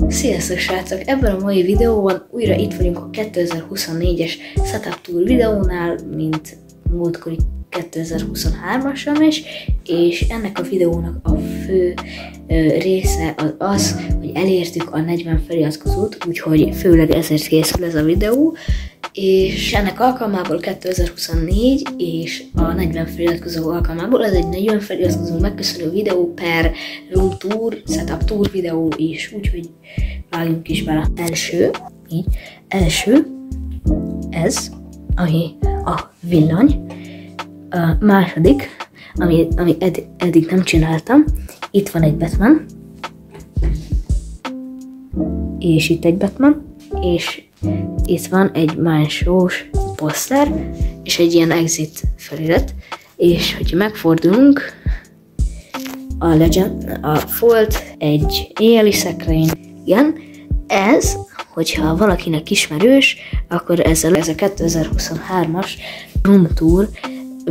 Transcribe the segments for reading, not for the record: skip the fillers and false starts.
Sziasztok srácok! Ebben a mai videóban újra itt vagyunk a 2024-es Setup Tour videónál, mint múltkori 2023-ason is, és ennek a videónak a fő része az, hogy elértük a 40 feliratkozót, úgyhogy főleg ezért készül ez a videó, és ennek alkalmából 2024 és a 40 feliratkozó alkalmából ez egy 40 feliratkozó megköszönő videó per room tour, setup tour videó is, úgyhogy vágjunk is bele. Első, ez, ami a villany. A második, ami eddig nem csináltam, itt van egy Batman, és itt egy Batman, és itt van egy mánsós poszter, és egy ilyen exit felirat, és hogyha megfordulunk, a folt egy éjjeli szekrény, igen, ez, hogyha valakinek ismerős, akkor ez a 2023-as room tour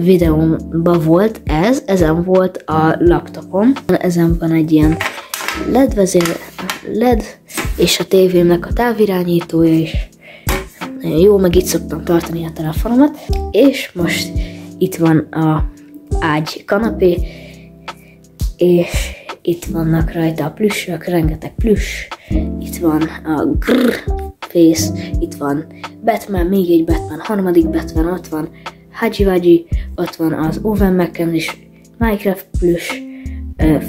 videómban volt ezen volt a laptopom, ezen van egy ilyen LED, és a tévémnek a távirányítója is. Jó, meg itt szoktam tartani a telefonomat, és most itt van a ágy kanapé, és itt vannak rajta a plüssök, rengeteg plüss, itt van a face, itt van Batman, még egy Batman, harmadik Batman, ott van Haji, ott van az Owen McCann is, Minecraft plüss,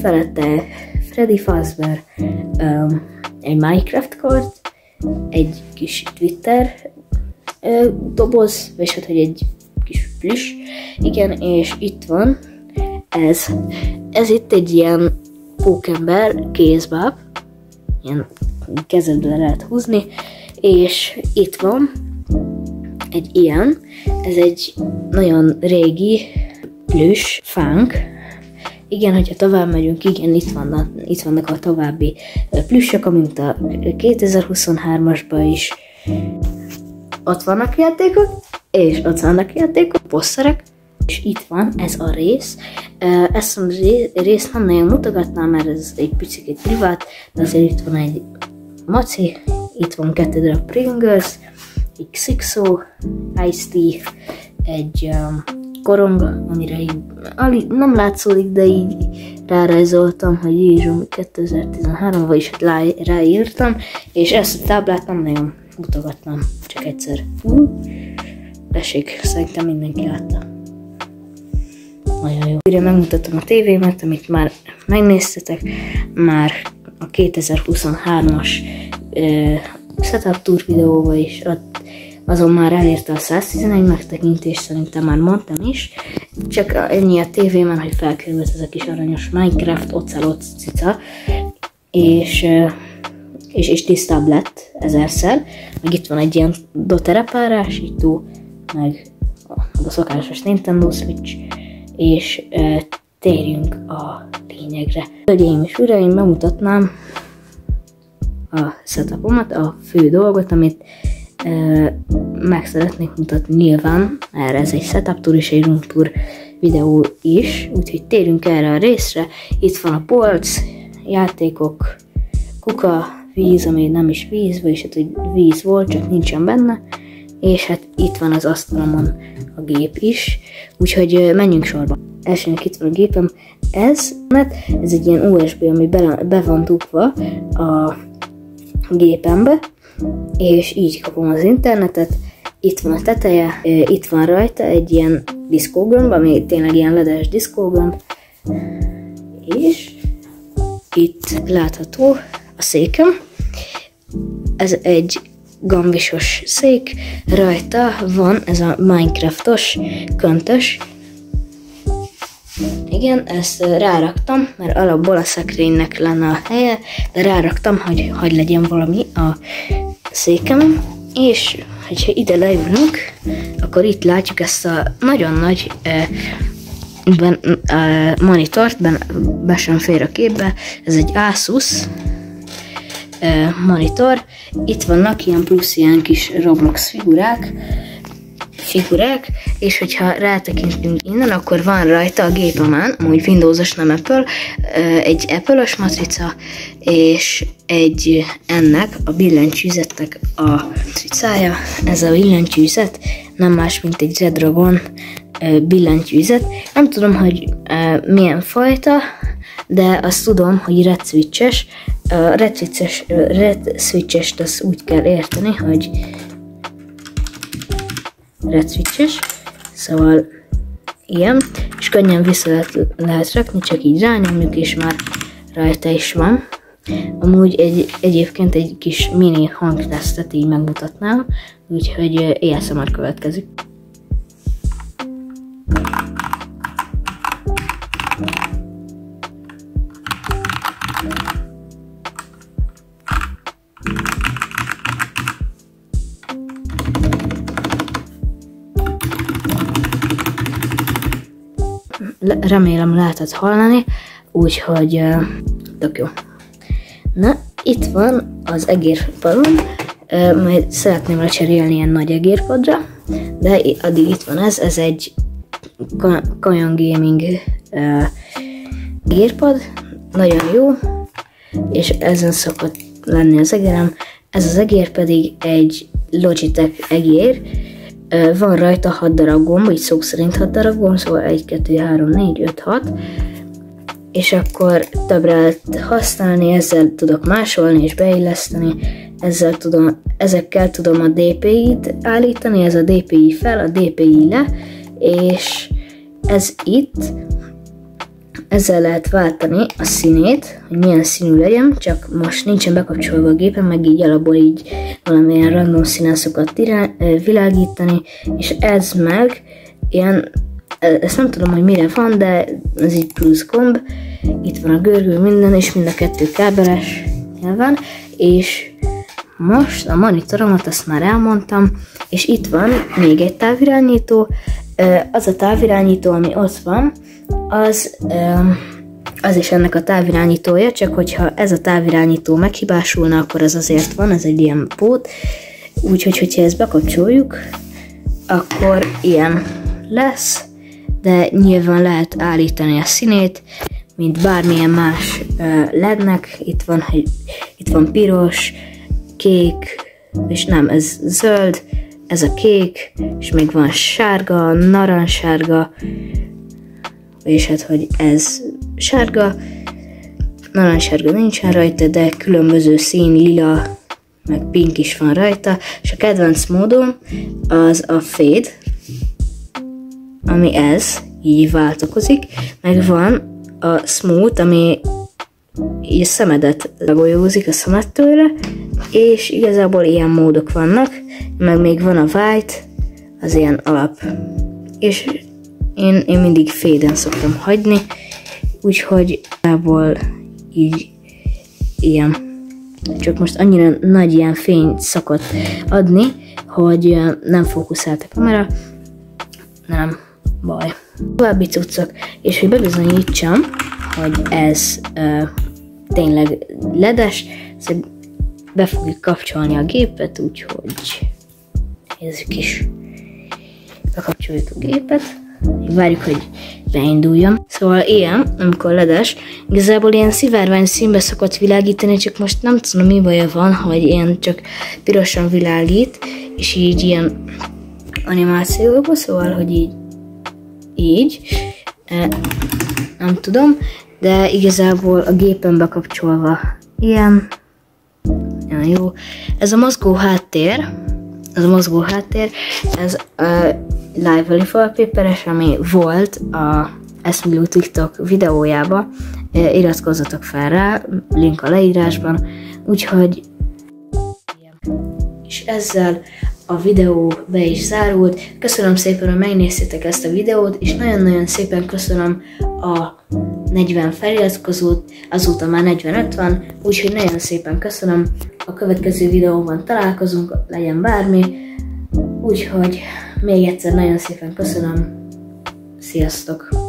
felette Freddy Fazbear, egy Minecraft kart, egy kis Twitter doboz, vagy hát, hogy egy kis plüss, igen, és itt van ez itt egy ilyen pókember kézbáb, ilyen kezedbe lehet húzni, és itt van egy ilyen, ez egy nagyon régi plüss fánk. Igen, hogyha tovább megyünk, igen, itt vannak a további plüssök, mint a 2023-asban is. Ott vannak játékok, és ott vannak játékok, poszterek, és itt van ez a rész. Ezt a részt nem nagyon mutogatnám, mert ez egy picit privát, de azért itt van egy maci, itt van 2 darab Pringles, egy Xixo, Ice Tea, egy korong, amire így nem látszódik, de így rárajzoltam, hogy Jézsum 2013, vagyis ráírtam, és ezt a táblát nem nagyon mutogattam, csak egyszer. Tessék, szerintem mindenki látta. Nagyon jó. Újra megmutatom a tévémet, amit már megnéztetek, már a 2023-as Setup Tour videóba is, azon már elérte a 111 megtekintést, szerintem már mondtam is, csak ennyi a tévében, hogy felkerült ez a kis aranyos Minecraft, ocelot cica, és tisztább lett ezerszer, meg itt van egy ilyen doterepárásító, meg a szokásos Nintendo Switch, és térjünk a lényegre. Hölgyeim és uraim, bemutatnám a setupomat, a fő dolgot, amit meg szeretnék mutatni nyilván, erre ez egy setup tour és egy room tour videó is, úgyhogy térjünk erre a részre. Itt van a polc, játékok, kuka, víz, ami nem is víz, vagyis hát, hogy víz volt, csak nincsen benne, és hát itt van az asztalomon a gép is, úgyhogy menjünk sorba. Elsőnek itt van a gépem, ez egy ilyen USB, ami be van dugva a gépembe, és így kapom az internetet, itt van a teteje, itt van rajta egy ilyen diszkógömb, ami tényleg ilyen ledes diszkógömb, és itt látható a székem, ez egy gambisos szék, rajta van ez a Minecraftos köntös, igen, ezt ráraktam, mert alapból a szekrénynek lenne a helye, de ráraktam, hogy legyen valami a székem, és hogyha ide leülünk, akkor itt látjuk ezt a nagyon nagy monitort, be sem fér a képbe, ez egy Asus monitor, itt vannak ilyen plusz ilyen kis Roblox figurák, és hogyha rátekintünk innen, akkor van rajta a gépemen, amúgy Windows-os, nem Apple, egy Apple-os matrica, és ennek a billentyűzetnek a szája. Ez a billentyűzet nem más, mint egy Redragon billentyűzet. Nem tudom, hogy milyen fajta, de azt tudom, hogy red switches. Red switches-t azt úgy kell érteni, hogy red switches, szóval ilyen, és könnyen vissza lehet rakni, csak így rányomjuk, és már rajta is van. Amúgy egyébként egy kis mini hangtesztet így megmutatnám, úgyhogy ASMR következik. Remélem lehetett hallani, úgyhogy tök jó. Na, itt van az egérpadom, majd szeretném lecserélni ilyen nagy egérpadra, de addig itt van ez egy Kajan Gaming egérpad, nagyon jó, és ezen szokott lenni az egérem. Ez az egér pedig egy Logitech egér, van rajta 6 darab gomb, így szó szerint 6 darab gomb, szóval 1, 2, 3, 4, 5, 6, és akkor többre lehet használni, ezzel tudok másolni és beilleszteni, ezekkel tudom a DPI-t állítani, ez a DPI fel, a DPI le, és ez itt, ezzel lehet váltani a színét, hogy milyen színű legyen, csak most nincsen bekapcsolva a gépen, meg így alapból így valamilyen random színen szokott világítani, és ez meg ilyen, ezt nem tudom, hogy mire van, de ez így plusz gomb, itt van a görgő, minden, és mind a kettő kábeles nyilván, és most a monitoromat azt már elmondtam, és itt van még egy távirányító, az a távirányító, ami ott van, az is ennek a távirányítója, csak hogyha ez a távirányító meghibásulna, akkor az azért van, ez egy ilyen pót, úgyhogy hogyha ezt bekapcsoljuk, akkor ilyen lesz, de nyilván lehet állítani a színét, mint bármilyen más lednek, itt van piros, kék, és nem, ez zöld, ez a kék, és még van sárga, narancssárga, és hát, hogy ez sárga, narancssárga nincsen rajta, de különböző szín, lila, meg pink is van rajta, és a kedvenc módom az a fade, ami ez, így változik, meg van a smooth, ami így a szemedet legolyózik a szemettőle, és igazából ilyen módok vannak, meg még van a white, az ilyen alap, és én mindig fade-en szoktam hagyni, úgyhogy igazából így ilyen, csak most annyira nagy ilyen fényt szokott adni, hogy nem fókuszált a kamera, nem baj. További cuccok, és hogy bebizonyítsam, hogy ez tényleg ledes, szóval be fogjuk kapcsolni a gépet, úgyhogy nézzük is. Bekapcsoljuk a gépet, várjuk, hogy beinduljon. Szóval ilyen, amikor ledes, igazából ilyen szivárvány színbe szokott világítani, csak most nem tudom, mi baja van, hogy ilyen csak pirosan világít, és így ilyen animációban, szóval, hogy így, nem tudom, de igazából a gépen bekapcsolva ilyen, nagyon jó. Ez a mozgó háttér, ez Lively wallpaperes, ami volt a Eszmilú TikTok videójába, iratkozzatok fel rá, link a leírásban, úgyhogy és ezzel a videó be is zárult. Köszönöm szépen, hogy megnéztétek ezt a videót, és nagyon-nagyon szépen köszönöm a 40 feliratkozót, azóta már 45 van, úgyhogy nagyon szépen köszönöm. A következő videóban találkozunk, legyen bármi, úgyhogy még egyszer nagyon szépen köszönöm. Sziasztok!